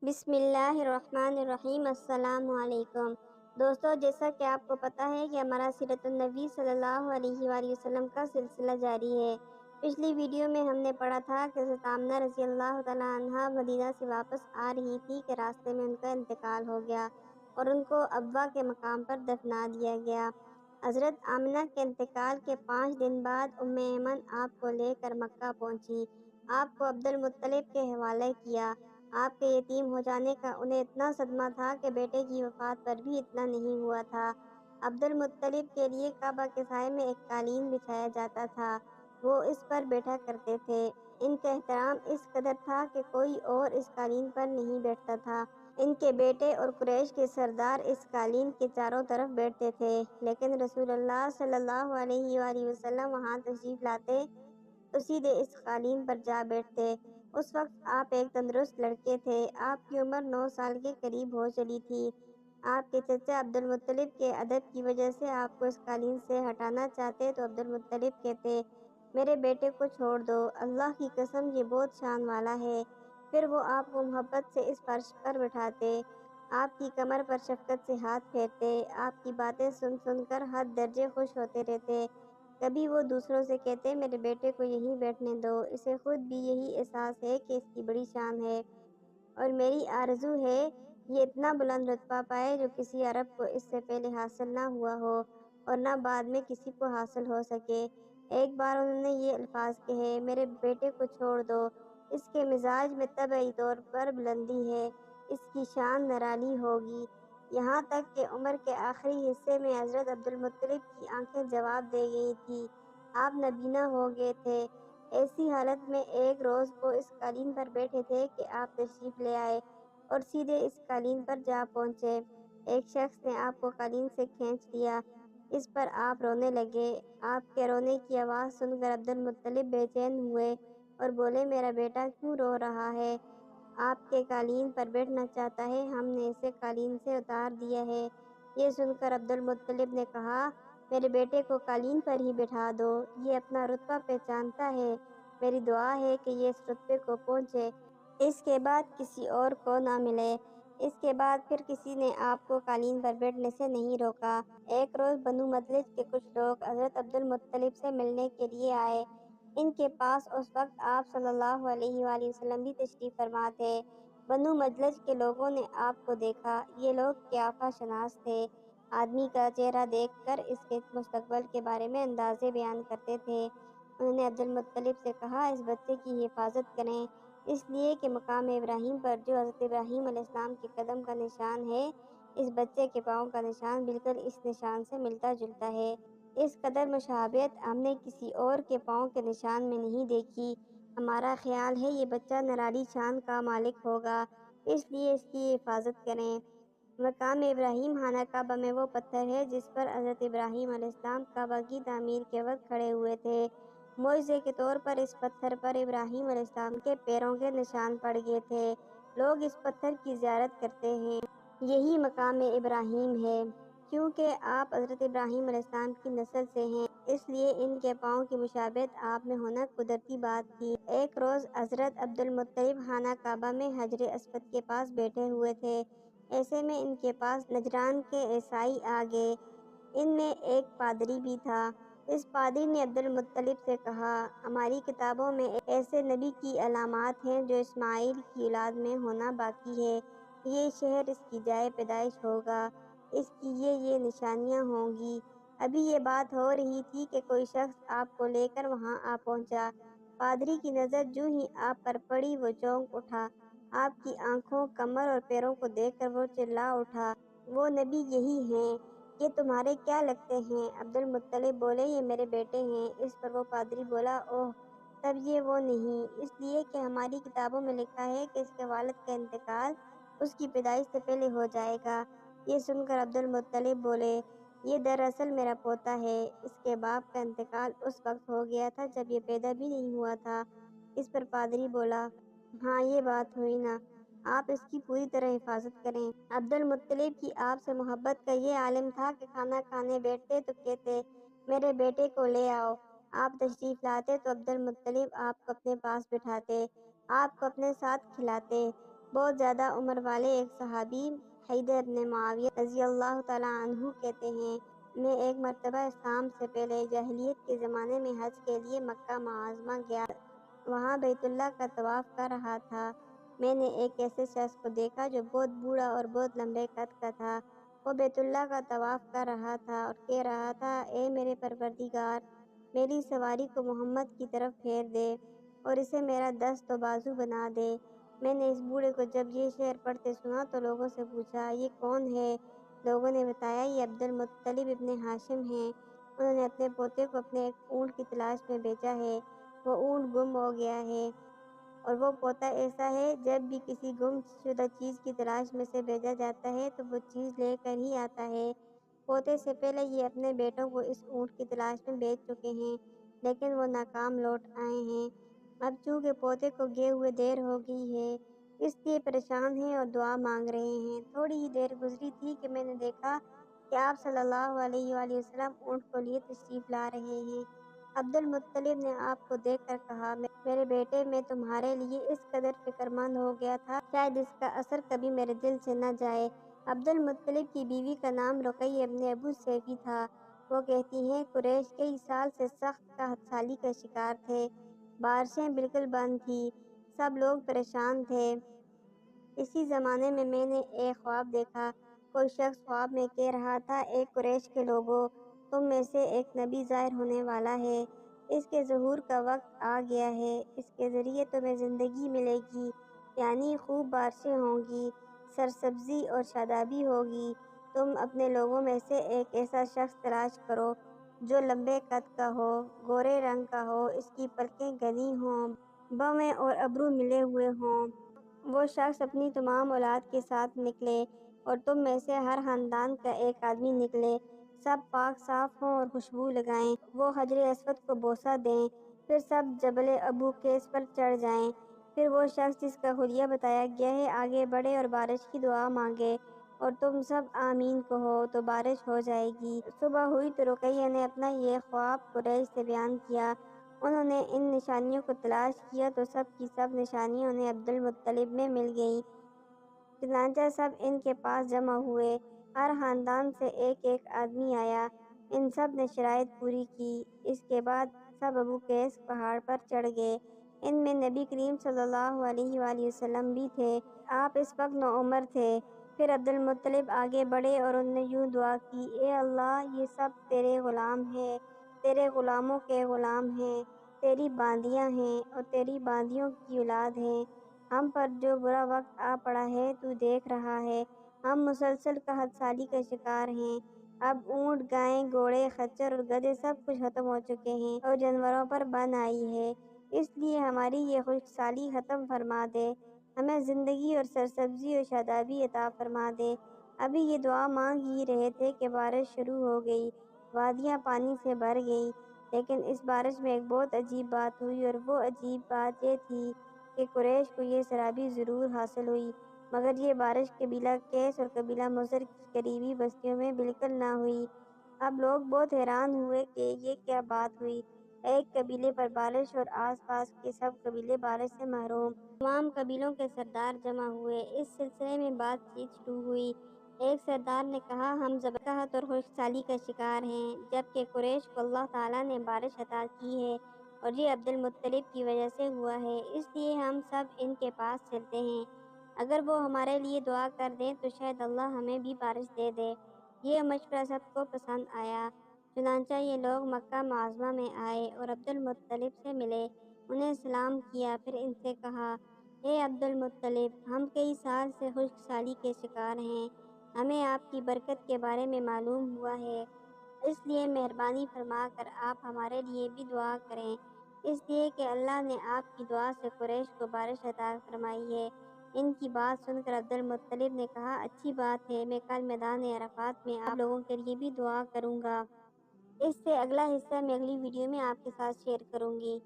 بسم اللہ الرحمن الرحیم۔ السلام علیکم دوستو، جیسا کہ آپ کو پتہ ہے کہ ہمارا سیرت النبی صلی اللہ علیہ وآلہ وسلم کا سلسلہ جاری ہے۔ پچھلی ویڈیو میں ہم نے پڑھا تھا کہ حضرت آمنہ رضی اللہ تعالیٰ عنہا مدینہ سے واپس آ رہی تھی کہ راستے میں ان کا انتقال ہو گیا اور ان کو ابوا کے مقام پر دفنا دیا گیا۔ حضرت آمنہ کے انتقال کے 5 دن بعد ام ایمن آپ کو لے کر مکہ پہنچی۔ آپ کو عبد المطلب کے حوالے کیا۔ آپ کے یتیم ہو جانے کا انہیں اتنا صدمہ تھا کہ بیٹے کی وفات پر بھی اتنا نہیں ہوا تھا۔ عبد المطلب کے لیے کعبہ کے سائے میں ایک قالین بچھایا جاتا تھا، وہ اس پر بیٹھا کرتے تھے۔ ان کا احترام اس قدر تھا کہ کوئی اور اس قالین پر نہیں بیٹھتا تھا۔ ان کے بیٹے اور قریش کے سردار اس قالین کے چاروں طرف بیٹھتے تھے، لیکن رسول اللہ صلی اللہ علیہ وآلہ وسلم وہاں تشریف لاتے تو سیدھے اس قالین پر جا بیٹھتے۔ اس وقت آپ ایک تندرست لڑکے تھے۔ آپ کی عمر 9 سال کے قریب ہو چلی تھی۔ آپ کے چچا عبد المطلب کے ادب کی وجہ سے آپ کو اس قالین سے ہٹانا چاہتے تو عبد المطلب کہتے، میرے بیٹے کو چھوڑ دو، اللہ کی قسم یہ بہت شان والا ہے۔ پھر وہ آپ کو محبت سے اس فرش پر بٹھاتے، آپ کی کمر پر شفقت سے ہاتھ پھیرتے، آپ کی باتیں سن سن کر حد درجے خوش ہوتے رہتے۔ کبھی وہ دوسروں سے کہتے، میرے بیٹے کو یہیں بیٹھنے دو، اسے خود بھی یہی احساس ہے کہ اس کی بڑی شان ہے، اور میری آرزو ہے یہ اتنا بلند رتبہ پائے جو کسی عرب کو اس سے پہلے حاصل نہ ہوا ہو اور نہ بعد میں کسی کو حاصل ہو سکے۔ ایک بار انہوں نے یہ الفاظ کہے، میرے بیٹے کو چھوڑ دو، اس کے مزاج میں طبعی طور پر بلندی ہے، اس کی شان نرالی ہوگی۔ یہاں تک کہ عمر کے آخری حصے میں حضرت عبد المطلب کی آنکھیں جواب دے گئی تھی، آپ نابینا ہو گئے تھے۔ ایسی حالت میں ایک روز وہ اس قالین پر بیٹھے تھے کہ آپ تشریف لے آئے اور سیدھے اس قالین پر جا پہنچے۔ ایک شخص نے آپ کو قالین سے کھینچ لیا، اس پر آپ رونے لگے۔ آپ کے رونے کی آواز سن کر عبد المطلب بے چین ہوئے اور بولے، میرا بیٹا کیوں رو رہا ہے؟ آپ کے قالین پر بیٹھنا چاہتا ہے، ہم نے اسے قالین سے اتار دیا ہے۔ یہ سن کر عبد المطلب نے کہا، میرے بیٹے کو قالین پر ہی بٹھا دو، یہ اپنا رتبہ پہچانتا ہے، میری دعا ہے کہ یہ اس رتبے کو پہنچے، اس کے بعد کسی اور کو نہ ملے۔ اس کے بعد پھر کسی نے آپ کو قالین پر بیٹھنے سے نہیں روکا۔ ایک روز بنو مدلج کے کچھ لوگ حضرت عبد المطلب سے ملنے کے لیے آئے۔ ان کے پاس اس وقت آپ صلی اللہ علیہ وآلہ وسلم بھی تشریف فرما تھے۔ بنو مدلج کے لوگوں نے آپ کو دیکھا۔ یہ لوگ قیافہ شناس تھے، آدمی کا چہرہ دیکھ کر اس کے مستقبل کے بارے میں اندازے بیان کرتے تھے۔ انہوں نے عبد المطلب سے کہا، اس بچے کی حفاظت کریں، اس لیے کہ مقام ابراہیم پر جو حضرت ابراہیم علیہ السلام کے قدم کا نشان ہے، اس بچے کے پاؤں کا نشان بالکل اس نشان سے ملتا جلتا ہے۔ اس قدر مشابہت ہم نے کسی اور کے پاؤں کے نشان میں نہیں دیکھی۔ ہمارا خیال ہے یہ بچہ نرالی شان کا مالک ہوگا، اس لیے اس کی حفاظت کریں۔ مقام ابراہیم خانہ کعبہ میں وہ پتھر ہے جس پر حضرت ابراہیم علیہ السلام کعبہ کی تعمیر کے وقت کھڑے ہوئے تھے۔ معجزے کے طور پر اس پتھر پر ابراہیم علیہ السلام کے پیروں کے نشان پڑ گئے تھے۔ لوگ اس پتھر کی زیارت کرتے ہیں، یہی مقام ابراہیم ہے۔ کیونکہ آپ حضرت ابراہیم علیہ السلام کی نسل سے ہیں، اس لیے ان کے پاؤں کی مشابہت آپ میں ہونا قدرتی بات تھی۔ ایک روز حضرت عبد المطلب خانہ کعبہ میں حجر اسود کے پاس بیٹھے ہوئے تھے۔ ایسے میں ان کے پاس نجران کے عیسائی آ گئے۔ ان میں ایک پادری بھی تھا۔ اس پادری نے عبد المطلب سے کہا، ہماری کتابوں میں ایسے نبی کی علامات ہیں جو اسماعیل کی اولاد میں ہونا باقی ہے۔ یہ شہر اس کی جائے پیدائش ہوگا، اس کی یہ نشانیاں ہوں گی۔ ابھی یہ بات ہو رہی تھی کہ کوئی شخص آپ کو لے کر وہاں آ پہنچا۔ پادری کی نظر جو ہی آپ پر پڑی وہ چونک اٹھا۔ آپ کی آنکھوں، کمر اور پیروں کو دیکھ کر وہ چلا اٹھا، وہ نبی یہی ہیں، یہ تمہارے کیا لگتے ہیں؟ عبد المطلب بولے، یہ میرے بیٹے ہیں۔ اس پر وہ پادری بولا، اوہ، تب یہ وہ نہیں، اس لیے کہ ہماری کتابوں میں لکھا ہے کہ اس کے والد کا انتقال اس کی پیدائش سے پہلے ہو جائے گا۔ یہ سن کر عبد المطلب بولے، یہ دراصل میرا پوتا ہے، اس کے باپ کا انتقال اس وقت ہو گیا تھا جب یہ پیدا بھی نہیں ہوا تھا۔ اس پر پادری بولا، ہاں یہ بات ہوئی نا، آپ اس کی پوری طرح حفاظت کریں۔ عبد المطلب کی آپ سے محبت کا یہ عالم تھا کہ کھانا کھانے بیٹھتے تو کہتے، میرے بیٹے کو لے آؤ۔ آپ تشریف لاتے تو عبد المطلب آپ کو اپنے پاس بٹھاتے، آپ کو اپنے ساتھ کھلاتے۔ بہت زیادہ عمر والے ایک صحابی حیدر بن معاویہ رضی اللہ تعالیٰ عنہ کہتے ہیں، میں ایک مرتبہ اسلام سے پہلے جاہلیت کے زمانے میں حج کے لیے مکہ معظمہ گیا، وہاں بیت اللہ کا طواف کر رہا تھا۔ میں نے ایک ایسے شخص کو دیکھا جو بہت بوڑھا اور بہت لمبے قد کا تھا۔ وہ بیت اللہ کا طواف کر رہا تھا اور کہہ رہا تھا، اے میرے پروردگار، میری سواری کو محمد کی طرف پھیر دے اور اسے میرا دست و بازو بنا دے۔ میں نے اس بوڑھے کو جب یہ شعر پڑھتے سنا تو لوگوں سے پوچھا، یہ کون ہے؟ لوگوں نے بتایا، یہ عبد المطلب ابن ہاشم ہیں۔ انہوں نے اپنے پوتے کو اپنے ایک اونٹ کی تلاش میں بھیجا ہے، وہ اونٹ گم ہو گیا ہے، اور وہ پوتا ایسا ہے جب بھی کسی گم شدہ چیز کی تلاش میں سے بھیجا جاتا ہے تو وہ چیز لے کر ہی آتا ہے۔ پوتے سے پہلے یہ اپنے بیٹوں کو اس اونٹ کی تلاش میں بھیج چکے ہیں، لیکن وہ ناکام لوٹ آئے ہیں۔ اب چونکہ پوتے کو گئے ہوئے دیر ہو گئی ہے، اس لیے پریشان ہیں اور دعا مانگ رہے ہیں۔ تھوڑی ہی دیر گزری تھی کہ میں نے دیکھا کہ آپ صلی اللہ علیہ وآلہ وسلم اونٹ کو لیے تشریف لا رہے ہیں۔ عبد المطلب نے آپ کو دیکھ کر کہا، میرے بیٹے، میں تمہارے لیے اس قدر فکر مند ہو گیا تھا، شاید اس کا اثر کبھی میرے دل سے نہ جائے۔ عبد المطلب کی بیوی کا نام رقیہ ابن ابو سیفی تھا۔ وہ کہتی ہیں، قریش کئی سال سے سخت قحط سالی کا شکار تھے، بارشیں بالکل بند تھیں، سب لوگ پریشان تھے۔ اسی زمانے میں نے ایک خواب دیکھا۔ کوئی شخص خواب میں کہہ رہا تھا، اے قریش کے لوگوں، تم میں سے ایک نبی ظاہر ہونے والا ہے، اس کے ظہور کا وقت آ گیا ہے، اس کے ذریعے تمہیں زندگی ملے گی، یعنی خوب بارشیں ہوں گی، سرسبزی اور شادابی ہوگی۔ تم اپنے لوگوں میں سے ایک ایسا شخص تلاش کرو جو لمبے قد کا ہو، گورے رنگ کا ہو، اس کی پلکیں گھنی ہوں، بھویں اور ابرو ملے ہوئے ہوں۔ وہ شخص اپنی تمام اولاد کے ساتھ نکلے اور تم میں سے ہر خاندان کا ایک آدمی نکلے، سب پاک صاف ہوں اور خوشبو لگائیں۔ وہ حجر اسود کو بوسہ دیں، پھر سب جبل ابو قیس پر چڑھ جائیں۔ پھر وہ شخص جس کا حلیہ بتایا گیا ہے آگے بڑھے اور بارش کی دعا مانگے، اور تم سب آمین کہو تو بارش ہو جائے گی۔ صبح ہوئی تو رقیہ نے اپنا یہ خواب قریش سے بیان کیا۔ انہوں نے ان نشانیوں کو تلاش کیا تو سب کی سب نشانیاں انہیں عبد المطلب میں مل گئیں۔ چنانچہ سب ان کے پاس جمع ہوئے، ہر خاندان سے ایک ایک آدمی آیا، ان سب نے شرائط پوری کی۔ اس کے بعد سب ابو قیس پہاڑ پر چڑھ گئے۔ ان میں نبی کریم صلی اللہ علیہ وآلہ وسلم بھی تھے، آپ اس وقت نوعمر تھے۔ پھر عبد المطلب آگے بڑھے اور انہوں نے یوں دعا کی، اے اللہ، یہ سب تیرے غلام ہیں، تیرے غلاموں کے غلام ہیں، تیری باندیاں ہیں اور تیری باندیوں کی اولاد ہیں۔ ہم پر جو برا وقت آ پڑا ہے تو دیکھ رہا ہے، ہم مسلسل قحط سالی کا شکار ہیں۔ اب اونٹ، گائیں، گھوڑے، خچر اور گدھے سب کچھ ختم ہو چکے ہیں اور جانوروں پر بن آئی ہے، اس لیے ہماری یہ خشک سالی ختم فرما دے، ہمیں زندگی اور سرسبزی اور شادابی عطا فرما دے۔ ابھی یہ دعا مانگ ہی رہے تھے کہ بارش شروع ہو گئی، وادیاں پانی سے بھر گئیں۔ لیکن اس بارش میں ایک بہت عجیب بات ہوئی، اور وہ عجیب بات یہ تھی کہ قریش کو یہ سرابی ضرور حاصل ہوئی، مگر یہ بارش قبیلہ قیس اور قبیلہ مضر کی قریبی بستیوں میں بالکل نہ ہوئی۔ اب لوگ بہت حیران ہوئے کہ یہ کیا بات ہوئی، ایک قبیلے پر بارش اور آس پاس کے سب قبیلے بارش سے محروم۔ تمام قبیلوں کے سردار جمع ہوئے، اس سلسلے میں بات چیت شروع ہوئی۔ ایک سردار نے کہا، ہم قحط اور خشک سالی کا شکار ہیں، جبکہ قریش کو اللہ تعالیٰ نے بارش عطا کی ہے اور یہ عبد المطلب کی وجہ سے ہوا ہے، اس لیے ہم سب ان کے پاس چلتے ہیں، اگر وہ ہمارے لیے دعا کر دیں تو شاید اللہ ہمیں بھی بارش دے دے۔ یہ مشورہ سب کو پسند آیا، چنانچہ یہ لوگ مکہ معظمہ میں آئے اور عبد المطلب سے ملے، انہیں سلام کیا، پھر ان سے کہا، اے عبد المطلب، ہم کئی سال سے خشک سالی کے شکار ہیں، ہمیں آپ کی برکت کے بارے میں معلوم ہوا ہے، اس لیے مہربانی فرما کر آپ ہمارے لیے بھی دعا کریں، اس لیے کہ اللہ نے آپ کی دعا سے قریش کو بارش عطا فرمائی ہے۔ ان کی بات سن کر عبد المطلب نے کہا، اچھی بات ہے، میں کل میدان عرفات میں آپ لوگوں کے لیے بھی دعا کروں گا۔ اس سے اگلا حصہ میں اگلی ویڈیو میں آپ کے ساتھ شیئر کروں گی۔